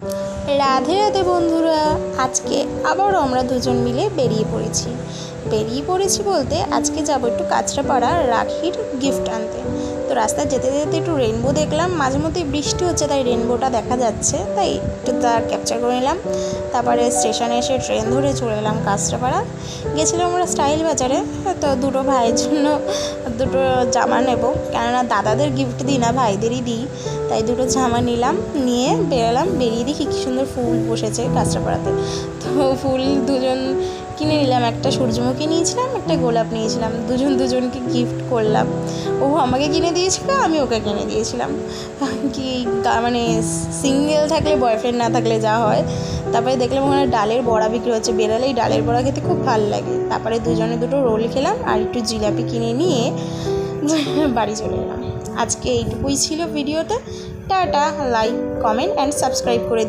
রাধে রাধে বন্ধুরা, আজকে আবারও আমরা দুজন মিলে বেরিয়ে পড়েছি বলতে আজকে যাব একটু কাঁচরাপাড়া রাখির গিফট আনতে। তো রাস্তায় যেতে যেতে একটু রেনবো দেখলাম, মাঝে মধ্যে বৃষ্টি হচ্ছে তাই রেনবোটা দেখা যাচ্ছে, তাই একটু তা ক্যাপচার করে নিলাম। তারপরে স্টেশনে এসে ট্রেন ধরে চলে এলাম কাঁচরাপাড়া। গেছিলাম আমরা স্টাইল বাজারে, তো দুটো ভাইয়ের জন্য দুটো জামা নেব, কেননা দাদাদের গিফট দিই না, ভাইদেরই দিই, তাই দুটো জামা নিলাম, নিয়ে বেরিয়ে দেখি কী সুন্দর ফুল বসেছে কাঁচরাপাড়াতে। তো ফুল দুজন কিনে নিলাম, একটা সূর্যমুখী নিয়েছিলাম, একটা গোলাপ নিয়েছিলাম, দুজনকে গিফট করলাম। ও আমাকে কিনে দিয়েছিল, আমি ওকে কিনে দিয়েছিলাম। কি মানে সিঙ্গেল থাকলে বয়ফ্রেন্ড না থাকলে যা হয়। তারপরে দেখলাম ওখানে ডালের বড়া বিক্রি হচ্ছে, বেরালেই ডালের বড়া খেতে খুব ভালো লাগে। তারপরে দুজনে দুটো রোল খেলাম আর একটু জিলাপি কিনে নিয়ে বাড়ি চলে এলাম। আজকে এইটুকুই ছিল ভিডিওতে। Tata, like, comment and subscribe করে